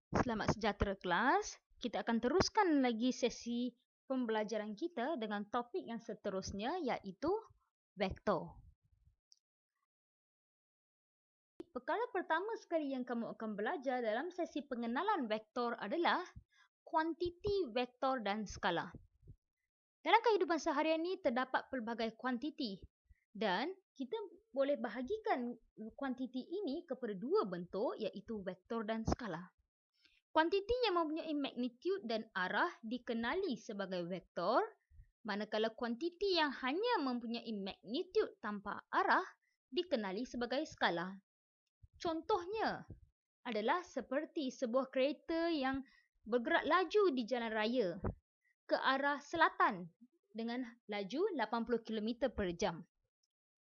Selamat sejahtera kelas. Kita akan teruskan lagi sesi pembelajaran kita dengan topik yang seterusnya iaitu vektor. Perkara pertama sekali yang kamu akan belajar dalam sesi pengenalan vektor adalah kuantiti vektor dan skala. Dalam kehidupan seharian ini terdapat pelbagai kuantiti dan kita boleh bahagikan kuantiti ini kepada dua bentuk iaitu vektor dan skala. Kuantiti yang mempunyai magnitude dan arah dikenali sebagai vektor, manakala kuantiti yang hanya mempunyai magnitude tanpa arah dikenali sebagai skala. Contohnya adalah seperti sebuah kereta yang bergerak laju di jalan raya ke arah selatan dengan laju 80 km per jam.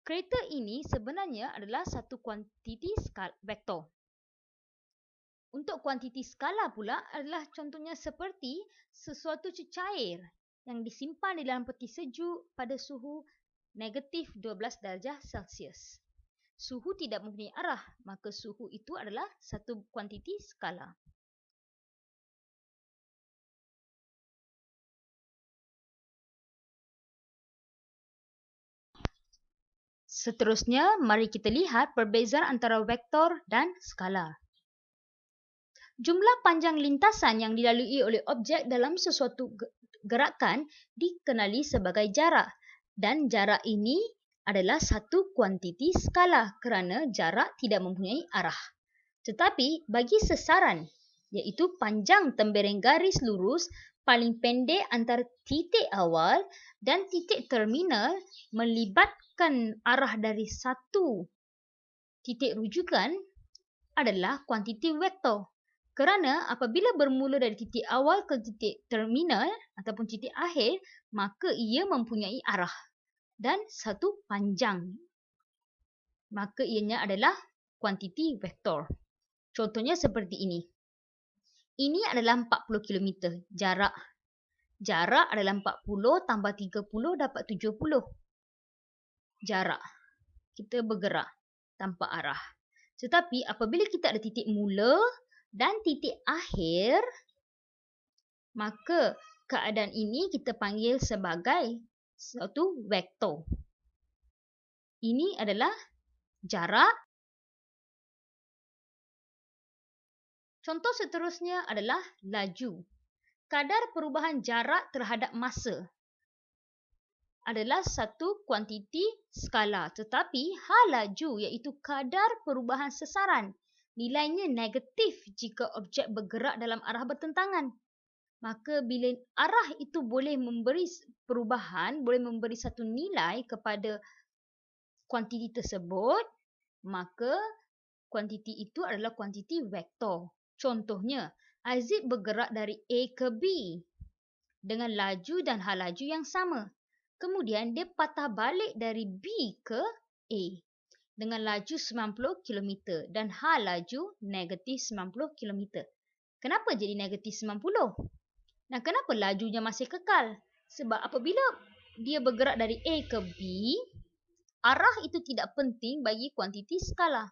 Kereta ini sebenarnya adalah satu kuantiti vektor. Untuk kuantiti skala pula adalah contohnya seperti sesuatu cecair yang disimpan di dalam peti sejuk pada suhu negatif 12 darjah Celsius. Suhu tidak mempunyai arah, maka suhu itu adalah satu kuantiti skala. Seterusnya, mari kita lihat perbezaan antara vektor dan skala. Jumlah panjang lintasan yang dilalui oleh objek dalam sesuatu gerakan dikenali sebagai jarak dan jarak ini adalah satu kuantiti skala kerana jarak tidak mempunyai arah. Tetapi bagi sesaran iaitu panjang tembereng garis lurus paling pendek antara titik awal dan titik terminal melibatkan arah dari satu titik rujukan adalah kuantiti vektor. Kerana apabila bermula dari titik awal ke titik terminal ataupun titik akhir, maka ia mempunyai arah dan satu panjang. Maka ianya adalah kuantiti vektor. Contohnya seperti ini. Ini adalah 40 km jarak. Jarak adalah 40 tambah 30 dapat 70. Jarak. Kita bergerak tanpa arah. Tetapi apabila kita ada titik mula dan titik akhir, maka keadaan ini kita panggil sebagai satu vektor. Ini adalah jarak. Contoh seterusnya adalah laju. Kadar perubahan jarak terhadap masa adalah satu kuantiti skala. Tetapi hal laju iaitu kadar perubahan sesaran. Nilainya negatif jika objek bergerak dalam arah bertentangan. Maka bila arah itu boleh memberi perubahan, boleh memberi satu nilai kepada kuantiti tersebut, maka kuantiti itu adalah kuantiti vektor. Contohnya, Aziz bergerak dari A ke B dengan laju dan hal laju yang sama. Kemudian dia patah balik dari B ke A dengan laju 90 km dan hal laju negatif 90 km. Kenapa jadi negatif 90? Nah, kenapa lajunya masih kekal? Sebab apabila dia bergerak dari A ke B, arah itu tidak penting bagi kuantiti skala.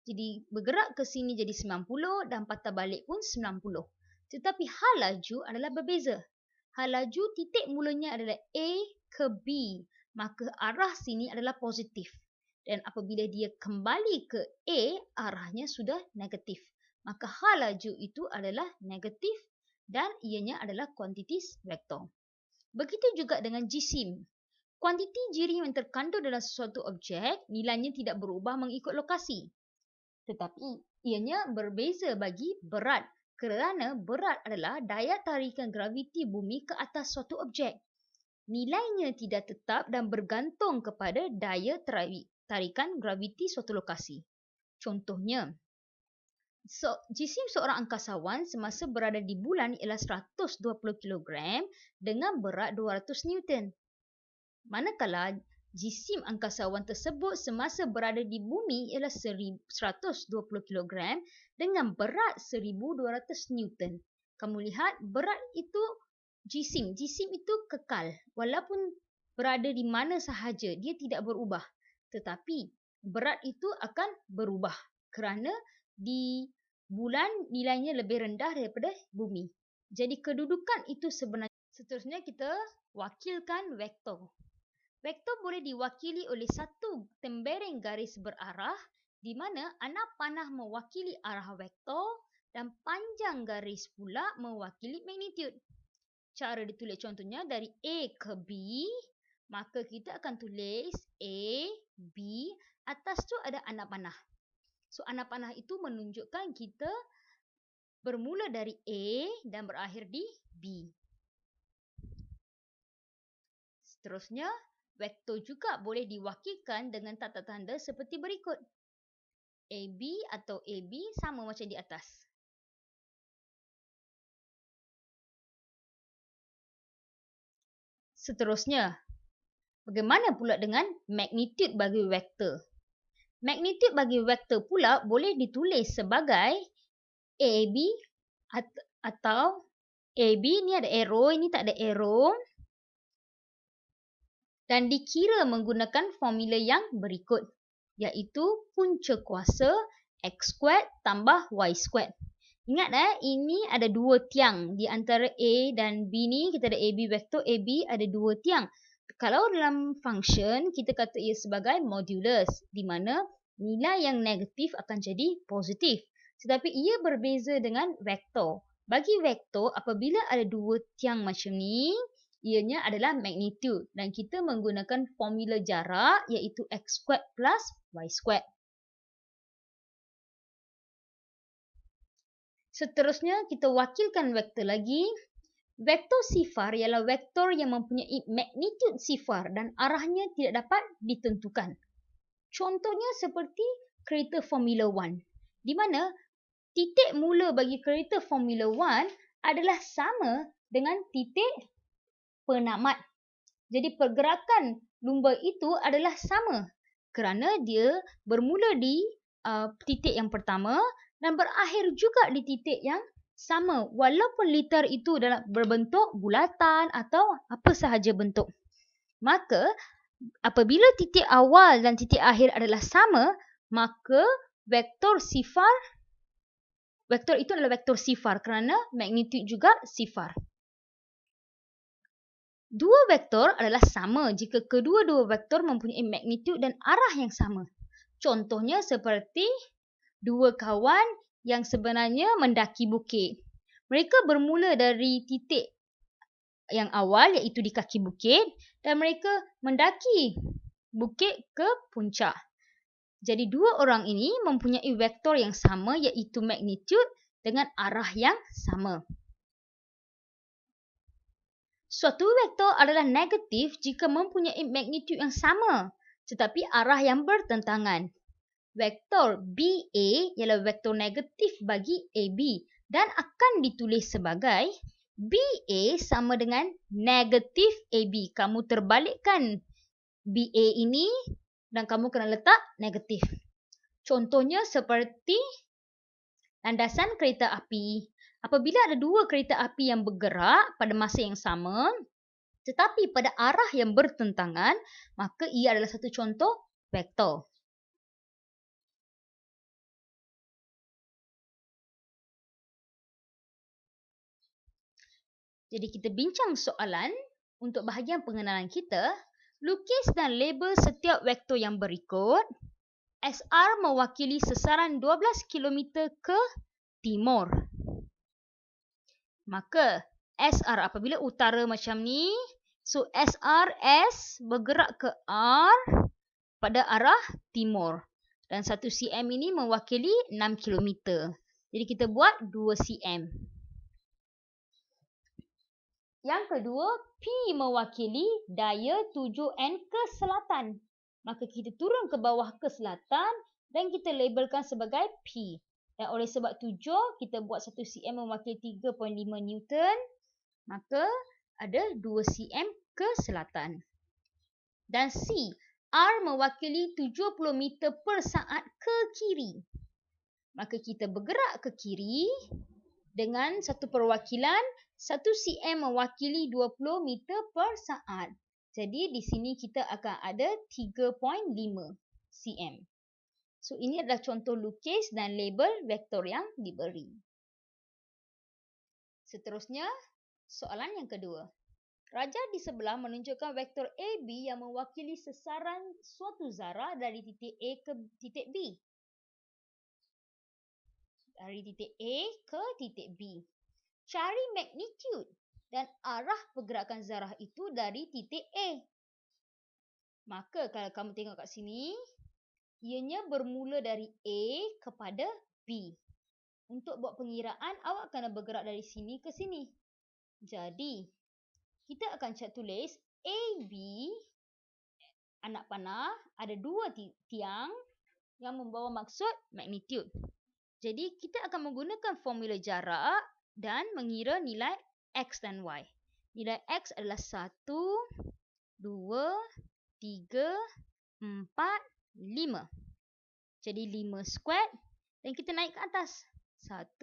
Jadi bergerak ke sini jadi 90 dan patah balik pun 90. Tetapi hal laju adalah berbeza. Hal laju titik mulanya adalah A ke B. Maka arah sini adalah positif. Dan apabila dia kembali ke A, arahnya sudah negatif. Maka hal laju itu adalah negatif dan ianya adalah kuantiti vektor. Begitu juga dengan jisim. Kuantiti jirim yang terkandung dalam sesuatu objek, nilainya tidak berubah mengikut lokasi. Tetapi ianya berbeza bagi berat. Kerana berat adalah daya tarikan graviti bumi ke atas suatu objek. Nilainya tidak tetap dan bergantung kepada daya tarikan graviti suatu lokasi. Contohnya, jisim seorang angkasawan semasa berada di bulan ialah 120 kg dengan berat 200 Newton. Manakala jisim angkasawan tersebut semasa berada di bumi ialah 120 kg dengan berat 1200 Newton. Kamu lihat berat itu jisim itu kekal walaupun berada di mana sahaja, dia tidak berubah. Tetapi berat itu akan berubah kerana bulan nilainya lebih rendah daripada bumi. Jadi kedudukan itu sebenarnya. Seterusnya kita wakilkan vektor. Vektor boleh diwakili oleh satu tembereng garis berarah di mana anak panah mewakili arah vektor dan panjang garis pula mewakili magnitude. Cara ditulis contohnya dari A ke B, maka kita akan tulis A, B, atas tu ada anak panah. So anak panah itu menunjukkan kita bermula dari A dan berakhir di B. Seterusnya, vektor juga boleh diwakilkan dengan tanda tanda seperti berikut. AB atau AB sama macam di atas. Seterusnya, bagaimana pula dengan magnitude bagi vektor? Magnitude bagi vektor pula boleh ditulis sebagai AB atau AB ni ada arrow, ini tak ada arrow. Dan dikira menggunakan formula yang berikut, iaitu punca kuasa X² tambah Y². Ingat ini ada dua tiang di antara A dan B ni, kita ada AB vektor AB ada dua tiang. Kalau dalam function kita kata ia sebagai modulus, di mana nilai yang negatif akan jadi positif. Tetapi ia berbeza dengan vektor. Bagi vektor, apabila ada dua tiang macam ni, ianya adalah magnitude dan kita menggunakan formula jarak iaitu X² plus Y². Seterusnya kita wakilkan vektor lagi. Vektor sifar ialah vektor yang mempunyai magnitude sifar dan arahnya tidak dapat ditentukan. Contohnya seperti kereta Formula 1, di mana titik mula bagi kereta Formula 1 adalah sama dengan titik penamat. Jadi pergerakan lumba itu adalah sama kerana dia bermula di titik yang pertama dan berakhir juga di titik yang sama walaupun liter itu dalam berbentuk bulatan atau apa sahaja bentuk. Maka apabila titik awal dan titik akhir adalah sama, maka vektor itu adalah vektor sifar kerana magnitude juga sifar. Dua vektor adalah sama jika kedua-dua vektor mempunyai magnitude dan arah yang sama. Contohnya seperti dua kawan yang sebenarnya mendaki bukit. Mereka bermula dari titik yang awal iaitu di kaki bukit dan mereka mendaki bukit ke puncak. Jadi dua orang ini mempunyai vektor yang sama iaitu magnitude dengan arah yang sama. Suatu vektor adalah negatif jika mempunyai magnitude yang sama tetapi arah yang bertentangan. Vektor BA ialah vektor negatif bagi AB dan akan ditulis sebagai BA sama dengan negatif AB. Kamu terbalikkan BA ini dan kamu kena letak negatif. Contohnya seperti landasan kereta api. Apabila ada dua kereta api yang bergerak pada masa yang sama tetapi pada arah yang bertentangan, maka ia adalah satu contoh vektor. Jadi kita bincang soalan untuk bahagian pengenalan kita. Lukis dan label setiap vektor yang berikut. SR mewakili sesaran 12 km ke timur. Maka SR apabila utara macam ni, so SRS bergerak ke R pada arah timur. Dan 1 cm ini mewakili 6 km. Jadi kita buat 2 cm. Yang kedua, P mewakili daya 7N ke selatan. Maka kita turun ke bawah ke selatan dan kita labelkan sebagai P. Dan oleh sebab 7, kita buat 1 cm mewakili 3.5 Newton. Maka ada 2 cm ke selatan. Dan C, R mewakili 70 meter per saat ke kiri. Maka kita bergerak ke kiri dengan satu perwakilan 1 cm mewakili 20 meter per saat. Jadi di sini kita akan ada 3.5 cm. So, ini adalah contoh lukis dan label vektor yang diberi. Seterusnya, soalan yang kedua. Raja di sebelah menunjukkan vektor AB yang mewakili sesaran suatu zarah dari titik A ke titik B. Dari titik A ke titik B. Cari magnitude dan arah pergerakan zarah itu dari titik A. Maka kalau kamu tengok kat sini, ianya bermula dari A kepada B. Untuk buat pengiraan, awak kena bergerak dari sini ke sini. Jadi, kita akan tulis AB, anak panah, ada dua tiang yang membawa maksud magnitude. Jadi, kita akan menggunakan formula jarak dan mengira nilai X dan Y. Nilai X adalah 1, 2, 3, 4, 5. Jadi 5 square dan kita naik ke atas. 1,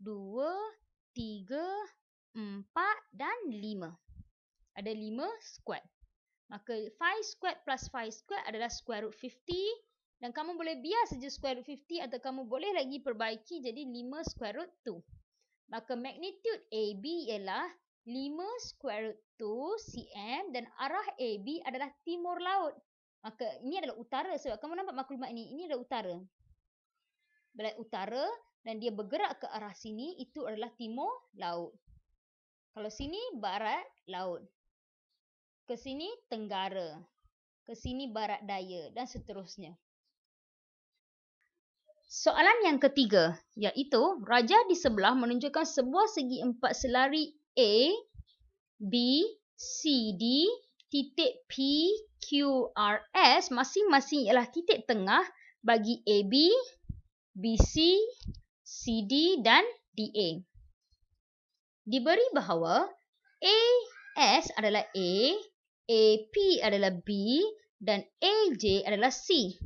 2, 3, 4 dan 5. Ada 5 square. Maka 5 square plus 5 square adalah square root 50. Dan kamu boleh biar saja square root 50 atau kamu boleh lagi perbaiki jadi 5 square root 2. Maka magnitude AB ialah 5 square root 2 cm dan arah AB adalah timur laut. Maka ini adalah utara sebab kamu nampak maklumat ini. Ini adalah utara. Belah utara dan dia bergerak ke arah sini, itu adalah timur laut. Kalau sini barat laut. Ke sini tenggara. Ke sini barat daya dan seterusnya. Soalan yang ketiga, iaitu raja di sebelah menunjukkan sebuah segi empat selari A, B, C, D, titik P, Q, R, S masing-masing ialah titik tengah bagi AB, BC, CD dan DA. Diberi bahawa AS adalah A, AP adalah B dan AJ adalah C.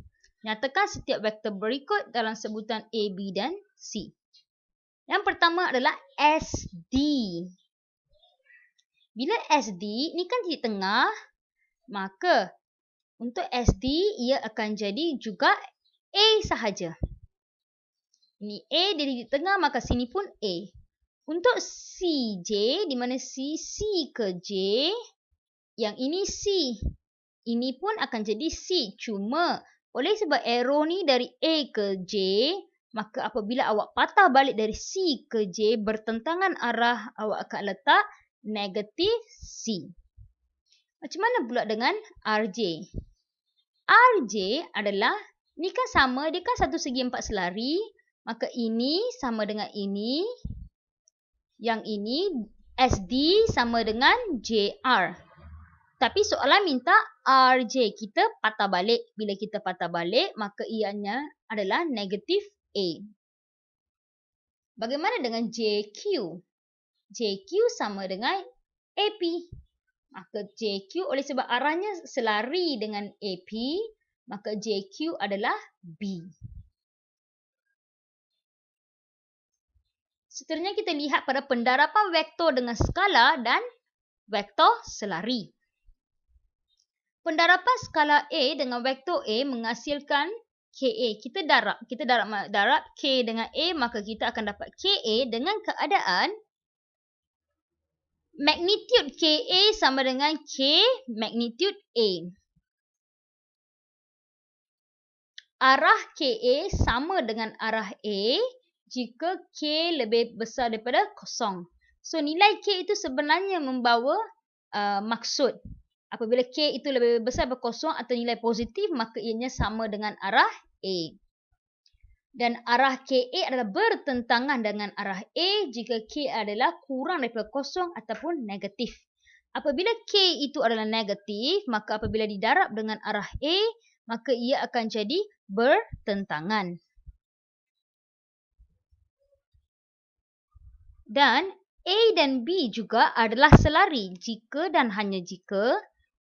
Nyatakan setiap vektor berikut dalam sebutan A, B dan C. Yang pertama adalah SD. Bila SD ni kan titik tengah, maka untuk SD ia akan jadi juga A sahaja. Ini A dia di tengah, maka sini pun A. Untuk CJ, di mana C ke J, yang ini C. Ini pun akan jadi C. Cuma, oleh sebab arrow ni dari A ke J, maka apabila awak patah balik dari C ke J, bertentangan arah, awak akan letak negatif C. Macam mana pula dengan RJ? RJ adalah, ni kan sama, dia kan satu segi empat selari. Maka ini sama dengan ini. Yang ini SD sama dengan JR. Tapi soalan minta RJ kita patah balik. Bila kita patah balik, maka ianya adalah negatif A. Bagaimana dengan JQ? JQ sama dengan AP. Maka JQ oleh sebab arahnya selari dengan AP, maka JQ adalah B. Seterusnya kita lihat pada pendarapan vektor dengan skala dan vektor selari. Pendarapan skala A dengan vektor A menghasilkan KA. Kita darab K dengan A, maka kita akan dapat KA dengan keadaan magnitude KA sama dengan K magnitude A. Arah KA sama dengan arah A jika K lebih besar daripada kosong. So, nilai K itu sebenarnya membawa maksud. Apabila K itu lebih besar daripada kosong atau nilai positif, maka ianya sama dengan arah A. Dan arah KA adalah bertentangan dengan arah A jika K adalah kurang daripada kosong ataupun negatif. Apabila K itu adalah negatif, maka apabila didarab dengan arah A, maka ia akan jadi bertentangan. Dan A dan B juga adalah selari jika dan hanya jika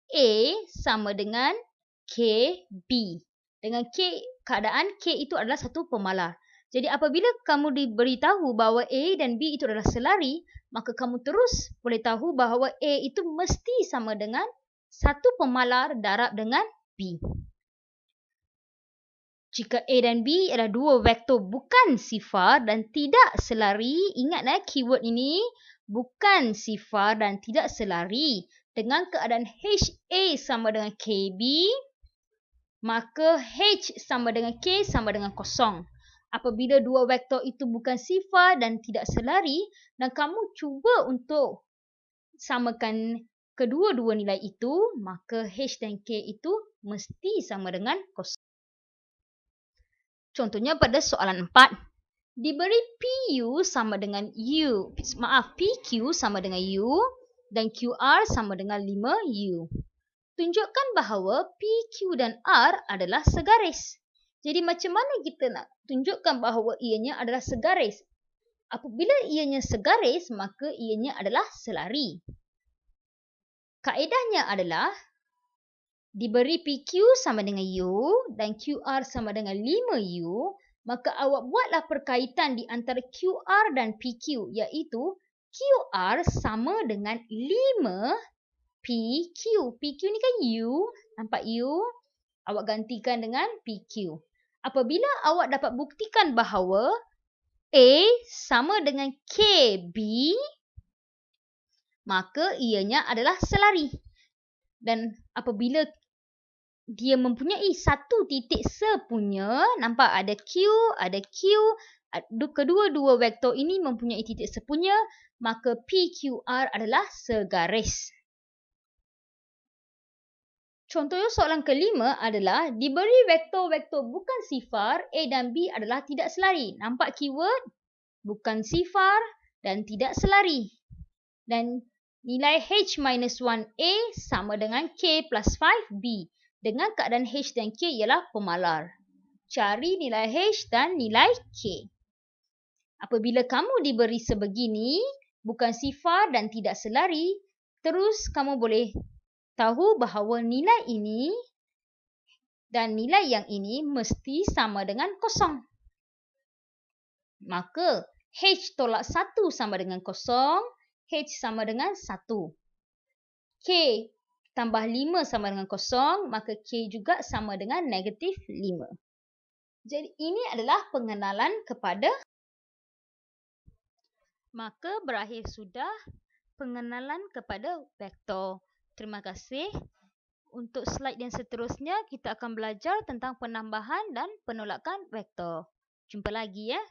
A sama dengan KB. Dengan keadaan K itu adalah satu pemalar. Jadi apabila kamu diberitahu bahawa A dan B itu adalah selari, maka kamu terus boleh tahu bahawa A itu mesti sama dengan satu pemalar darab dengan B. Jika A dan B adalah dua vektor bukan sifar dan tidak selari, ingat keyword ini bukan sifar dan tidak selari. Dengan keadaan HA sama dengan KB, maka H sama dengan K sama dengan kosong. Apabila dua vektor itu bukan sifar dan tidak selari, dan kamu cuba untuk samakan kedua-dua nilai itu, maka H dan K itu mesti sama dengan kosong. Contohnya pada soalan 4. Diberi PQ sama dengan PQ sama dengan U dan QR sama dengan 5U. Tunjukkan bahawa PQ dan R adalah segaris. Jadi macam mana kita nak tunjukkan bahawa ianya adalah segaris? Apabila ianya segaris, maka ianya adalah selari. Kaedahnya adalah diberi PQ sama dengan U dan QR sama dengan 5U, maka awak buatlah perkaitan di antara QR dan PQ, iaitu QR sama dengan 5PQ. PQ ni kan U, nampak U? Awak gantikan dengan PQ. Apabila awak dapat buktikan bahawa A sama dengan KB, maka ianya adalah selari. Dan apabila dia mempunyai satu titik sepunya, nampak ada Q, ada Q, kedua-dua vektor ini mempunyai titik sepunya, maka PQR adalah segaris. Contoh soalan kelima adalah diberi vektor-vektor bukan sifar, A dan B adalah tidak selari. Nampak keyword? Bukan sifar dan tidak selari. Dan nilai H-1A sama dengan K plus 5B. Dengan keadaan H dan K ialah pemalar. Cari nilai H dan nilai K. Apabila kamu diberi sebegini, bukan sifar dan tidak selari, terus kamu boleh tahu bahawa nilai ini dan nilai yang ini mesti sama dengan kosong. Maka H tolak 1 sama dengan kosong, H sama dengan 1. K tambah 5 sama dengan kosong, maka K juga sama dengan negatif 5. Jadi ini adalah pengenalan kepada. Maka berakhir sudah pengenalan kepada vektor. Terima kasih. Untuk slide yang seterusnya, kita akan belajar tentang penambahan dan penolakan vektor. Jumpa lagi ya.